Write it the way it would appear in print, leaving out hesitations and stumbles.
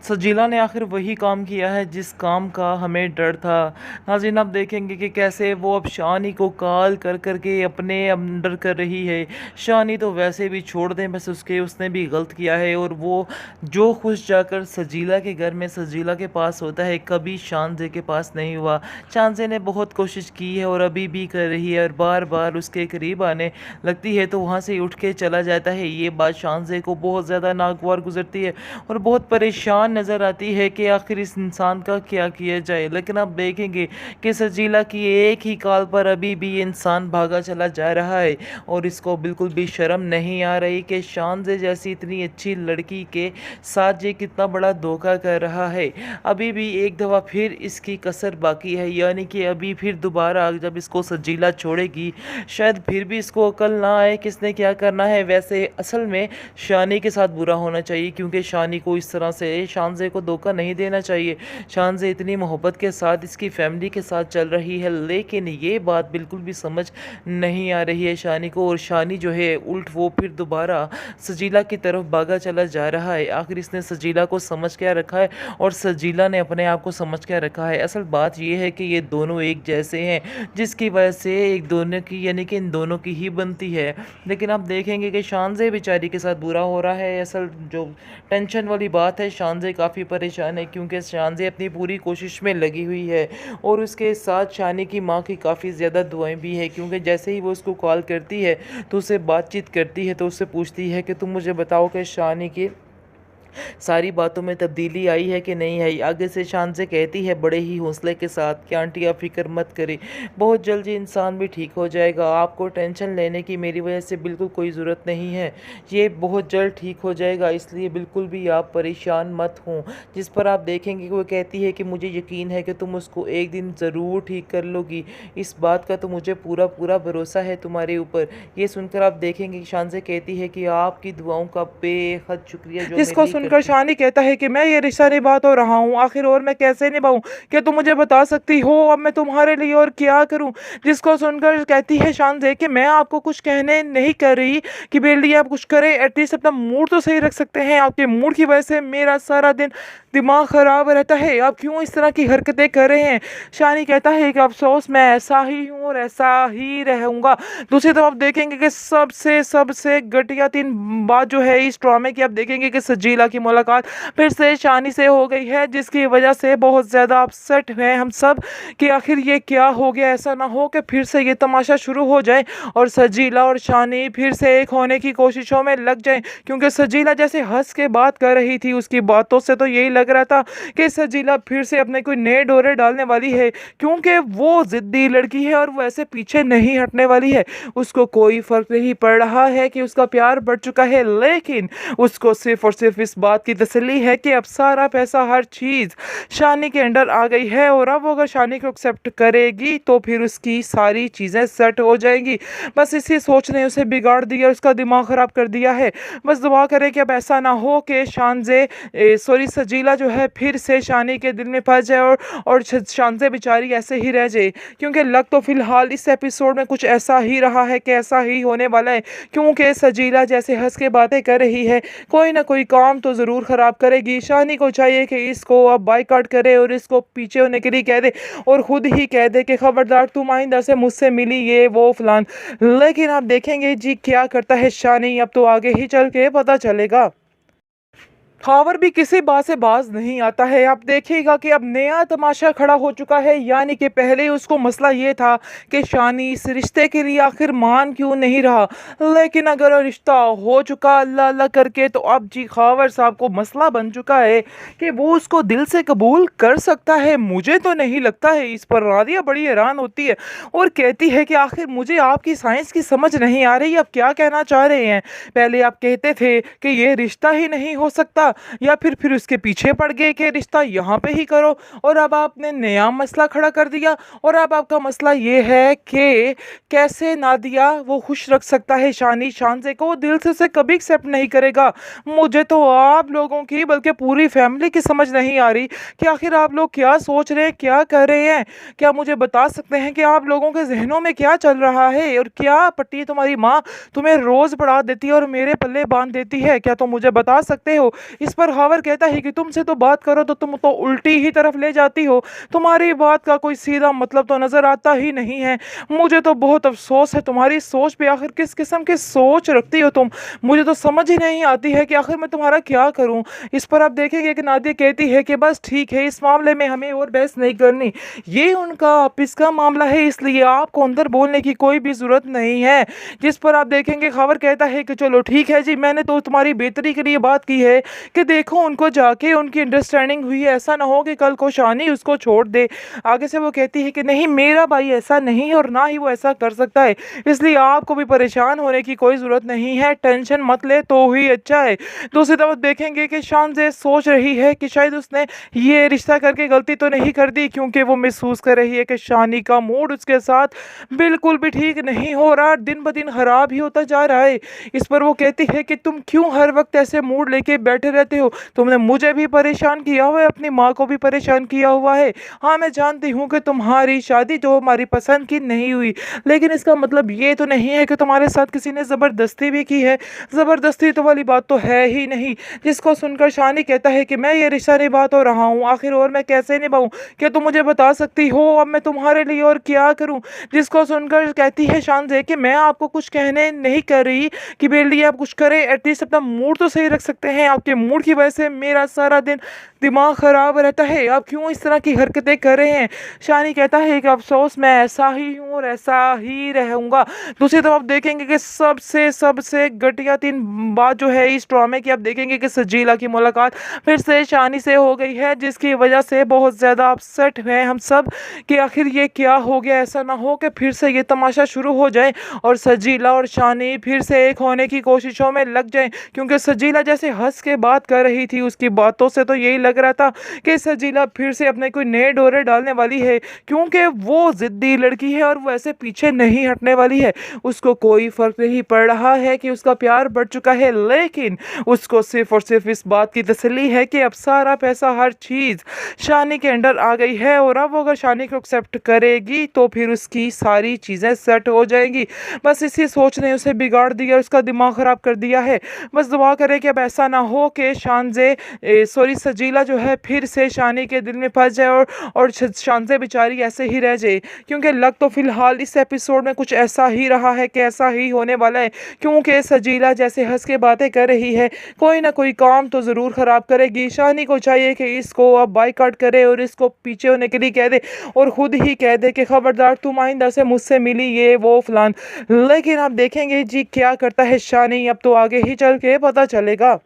सजीला ने आखिर वही काम किया है जिस काम का हमें डर था। नाज़रीन, आप देखेंगे कि कैसे वो अब शानी को कॉल कर कर के अपने अंडर कर रही है। शानी तो वैसे भी छोड़ दें, बस उसने भी गलत किया है और वो जो खुश जाकर सजीला के घर में सजीला के पास होता है, कभी शानजे के पास नहीं हुआ। शानजे ने बहुत कोशिश की है और अभी भी कर रही है और बार बार उसके करीब आने लगती है तो वहाँ से उठ के चला जाता है। ये बात शानजे को बहुत ज़्यादा नागवार गुजरती है और बहुत परेशान नज़र आती है कि आखिर इस इंसान का क्या किया जाए। लेकिन आप देखेंगे कि सजीला की एक ही कॉल पर अभी भी ये इंसान भागा चला जा रहा है और इसको बिल्कुल भी शर्म नहीं आ रही कि शानजे जैसी इतनी अच्छी लड़की के साथ ये कितना बड़ा धोखा कर रहा है। अभी भी एक दफ़ा फिर इसकी कसर बाकी है, यानी कि अभी फिर दोबारा जब इसको सजीला छोड़ेगी शायद फिर भी इसको अकल ना आए किसने क्या करना है। वैसे असल में शानी के साथ बुरा होना चाहिए, क्योंकि शानी को इस तरह से शानजे को धोखा नहीं देना चाहिए। शानजे इतनी मोहब्बत के साथ इसकी फैमिली के साथ चल रही है, लेकिन ये बात बिल्कुल भी समझ नहीं आ रही है शानी को। और शानी जो है उल्ट वो फिर दोबारा सजीला की तरफ भागा चला जा रहा है। आखिर इसने सजीला को समझ क्या रखा है और सजीला ने अपने आप को समझ क्या रखा है। असल बात यह है कि ये दोनों एक जैसे हैं, जिसकी वजह से एक दोनों की यानी कि इन दोनों की ही बनती है। लेकिन आप देखेंगे कि शानजे बेचारी के साथ बुरा हो रहा है। असल जो टेंशन वाली बात है, शानजे काफ़ी परेशान है क्योंकि शानजे अपनी पूरी कोशिश में लगी हुई है और उसके साथ शानी की माँ की काफ़ी ज़्यादा दुआएं भी है, क्योंकि जैसे ही वो उसको कॉल करती है तो उससे बातचीत करती है तो उससे पूछती है कि तुम मुझे बताओ कि शानी की सारी बातों में तब्दीली आई है कि नहीं आई। आगे से शान से कहती है बड़े ही हौसले के साथ कि आंटी आप फिक्र मत करें, बहुत जल्द ये इंसान भी ठीक हो जाएगा, आपको टेंशन लेने की मेरी वजह से बिल्कुल कोई ज़रूरत नहीं है, ये बहुत जल्द ठीक हो जाएगा, इसलिए बिल्कुल भी आप परेशान मत हों। जिस पर आप देखेंगे कि वो कहती है कि मुझे यकीन है कि तुम उसको एक दिन ज़रूर ठीक कर लोगी, इस बात का तो मुझे पूरा पूरा भरोसा है तुम्हारे ऊपर। ये सुनकर आप देखेंगे कि शान से कहती है कि आपकी दुआओं का बेहद शुक्रिया जो मेरे जिसको लिए सुनकर करती। शानी कहता है कि मैं ये रिश्ता निभा तो रहा हूँ, आखिर और मैं कैसे निभाऊं, क्या तुम मुझे बता सकती हो अब मैं तुम्हारे लिए और क्या करूं। जिसको सुनकर कहती है शान से कि मैं आपको कुछ कहने नहीं कर रही कि मेरे लिए आप कुछ करें, एटलीस्ट अपना मूड तो सही रख सकते हैं, आपके मूड की वजह से मेरा सारा दिन दिमाग खराब रहता है, आप क्यों इस तरह की हरकतें कर रहे हैं। शानी कहता है कि अफसोस मैं ऐसा ही हूँ और ऐसा ही रहूँगा। दूसरी तरफ आप देखेंगे कि सबसे सबसे घटिया तीन बात जो है इस ड्रामे की, आप देखेंगे कि सजीला की मुलाकात फिर से शानी से हो गई है, जिसकी वजह से बहुत ज़्यादा अपसेट हैं हम सब कि आखिर ये क्या हो गया। ऐसा ना हो कि फिर से ये तमाशा शुरू हो जाए और सजीला और शानी फिर से एक होने की कोशिशों में लग जाएं, क्योंकि सजीला जैसे हंस के बात कर रही थी उसकी बातों से तो यही लग रहा था कि सजीला फिर से अपने कोई नए डोरे डालने वाली है, क्योंकि वो ज़िद्दी लड़की है और वो ऐसे पीछे नहीं हटने वाली है। उसको कोई फ़र्क नहीं पड़ रहा है कि उसका प्यार बढ़ चुका है, लेकिन उसको सिर्फ और सिर्फ इस बात की तसल्ली है कि अब सारा पैसा हर चीज़ शानी के अंडर आ गई है और अब वो अगर शानी को एक्सेप्ट करेगी तो फिर उसकी सारी चीज़ें सेट हो जाएंगी। बस इसी सोच ने उसे बिगाड़ दिया, उसका दिमाग ख़राब कर दिया है। बस दुआ करें कि अब ऐसा ना हो कि सजीला जो है फिर से शानी के दिल में फंस जाए और शानजे बेचारी ऐसे ही रह जाए, क्योंकि लग तो फिलहाल इस एपिसोड में कुछ ऐसा ही रहा है कि ऐसा ही होने वाला है, क्योंकि सजीला जैसे हंस के बातें कर रही है कोई ना कोई काम तो ज़रूर ख़राब करेगी। शानी को चाहिए कि इसको अब बाइकआउट करे और इसको पीछे होने के लिए कह दे और ख़ुद ही कह दे कि खबरदार तुम आइंदा से मुझसे मिली ये वो फलान। लेकिन आप देखेंगे जी क्या करता है शानी, अब तो आगे ही चल के पता चलेगा। खावर भी किसी बात से बाज नहीं आता है। आप देखिएगा कि अब नया तमाशा खड़ा हो चुका है, यानी कि पहले उसको मसला ये था कि शानी इस रिश्ते के लिए आखिर मान क्यों नहीं रहा, लेकिन अगर रिश्ता हो चुका अल्लाह अल्लाह करके तो अब जी खावर साहब को मसला बन चुका है कि वो उसको दिल से कबूल कर सकता है। मुझे तो नहीं लगता है। इस पर राधिया बड़ी हैरान होती है और कहती है कि आखिर मुझे आपकी साइंस की समझ नहीं आ रही, आप क्या कहना चाह रहे हैं। पहले आप कहते थे कि ये रिश्ता ही नहीं हो सकता, या फिर उसके पीछे पड़ गए कि रिश्ता यहाँ पे ही करो, और अब आपने नया मसला खड़ा कर दिया और अब आपका मसला ये है कि कैसे नादिया वो खुश रख सकता है शानजे को, वो दिल से उसे कभी एक्सेप्ट नहीं करेगा। मुझे तो आप लोगों की बल्कि पूरी फैमिली की समझ नहीं आ रही कि आखिर आप लोग क्या सोच रहे हैं, क्या कर रहे हैं। क्या मुझे बता सकते हैं कि आप लोगों के जहनों में क्या चल रहा है और क्या पट्टी तुम्हारी माँ तुम्हें रोज़ पढ़ा देती है और मेरे पल्ले बांध देती है, क्या तुम मुझे बता सकते हो। इस पर खबर कहता है कि तुमसे तो बात करो तो तुम तो उल्टी ही तरफ ले जाती हो, तुम्हारी बात का कोई सीधा मतलब तो नज़र आता ही नहीं है। मुझे तो बहुत अफसोस है तुम्हारी सोच पे, आखिर किस किस्म की सोच रखती हो तुम, मुझे तो समझ ही नहीं आती है कि आखिर मैं तुम्हारा क्या करूं। इस पर आप देखेंगे कि नादिया कहती है कि बस ठीक है, इस मामले में हमें और बहस नहीं करनी, ये उनका ऑफिस का मामला है, इसलिए आपको अंदर बोलने की कोई भी ज़रूरत नहीं है। जिस पर आप देखेंगे खबर कहता है कि चलो ठीक है जी, मैंने तो तुम्हारी बेहतरी के लिए बात की है कि देखो उनको जाके उनकी अंडरस्टैंडिंग हुई है, ऐसा ना हो कि कल को शानी उसको छोड़ दे। आगे से वो कहती है कि नहीं, मेरा भाई ऐसा नहीं और ना ही वो ऐसा कर सकता है, इसलिए आपको भी परेशान होने की कोई ज़रूरत नहीं है, टेंशन मत ले तो ही अच्छा है। दूसरी तरफ देखेंगे कि शानज़ेब सोच रही है कि शायद उसने ये रिश्ता करके गलती तो नहीं कर दी, क्योंकि वो महसूस कर रही है कि शानी का मूड उसके साथ बिल्कुल भी ठीक नहीं हो रहा, दिन ब दिन ख़राब ही होता जा रहा है। इस पर वो कहती है कि तुम क्यों हर वक्त ऐसे मूड लेके बैठे रहते हो, तुमने मुझे भी परेशान किया हुआ है, अपनी माँ को भी परेशान किया हुआ है। हाँ, मैं जानती हूँ कि तुम्हारी शादी जो हमारी पसंद की नहीं हुई, लेकिन इसका मतलब ये तो नहीं है कि तुम्हारे साथ किसी ने ज़बरदस्ती भी की है, ज़बरदस्ती तो वाली बात तो है ही नहीं। जिसको सुनकर शानी कहता है कि मैं ये रिश्ता निभा तो रहा हूँ, आखिर और मैं कैसे निभाऊँ, क्या तुम मुझे बता सकती हो, अब मैं तुम्हारे लिए और क्या करूँ। जिसको सुनकर कहती है शानज़ेब कि मैं आपको कुछ कहने नहीं कर रही कि मेरे लिए आप कुछ करें, एटलीस्ट अपना मूड तो सही रख सकते हैं, आपके मूड की वजह से मेरा सारा दिन दिमाग ख़राब रहता है, आप क्यों इस तरह की हरकतें कर रहे हैं। शानी कहता है कि अफसोस मैं ऐसा ही हूँ और ऐसा ही रहूँगा। दूसरी तरफ आप देखेंगे कि सबसे सबसे घटिया तीन बात जो है इस ड्रामे की, आप देखेंगे कि सजीला की मुलाकात फिर से शानी से हो गई है, जिसकी वजह से बहुत ज़्यादा अपसेट हुए हम सब कि आखिर ये क्या हो गया, ऐसा ना हो कि फिर से ये तमाशा शुरू हो जाए और सजीला और शानी फिर से एक होने की कोशिशों में लग जाएं। क्योंकि सजीला जैसे हंस के बात कर रही थी, उसकी बातों से तो यही लग रहा था कि सजीला फिर से अपने कोई नए डोरे डालने वाली है, क्योंकि वो ज़िद्दी लड़की है और वो ऐसे पीछे नहीं हटने वाली है। उसको कोई फ़र्क नहीं पड़ रहा है कि उसका प्यार बढ़ चुका है, लेकिन उसको सिर्फ और सिर्फ इस बात की तसल्ली है कि अब सारा पैसा, हर चीज़ शानी के अंडर आ गई है और अब अगर शानी को एक्सेप्ट करेगी तो फिर उसकी सारी चीज़ें सेट हो जाएंगी। बस इसी सोच ने उसे बिगाड़ दिया, उसका दिमाग ख़राब कर दिया है। बस दुआ करें कि अब ऐसा ना हो कि सजीला जो है फिर से शानी के दिल में फंस जाए और शानज़ेब बेचारी ऐसे ही रह जाए, क्योंकि लग तो फिलहाल इस एपिसोड में कुछ ऐसा ही रहा है कि ऐसा ही होने वाला है। क्योंकि सजीला जैसे हंस के बातें कर रही है, कोई ना कोई काम तो ज़रूर ख़राब करेगी। शानी को चाहिए कि इसको अब बाइकआउट करे और इसको पीछे होने के लिए कह दे और ख़ुद ही कह दे कि ख़बरदार तुम आइंदा से मुझसे मिली ये वो फलान। लेकिन आप देखेंगे जी क्या करता है शानी, अब तो आगे ही चल के पता चलेगा।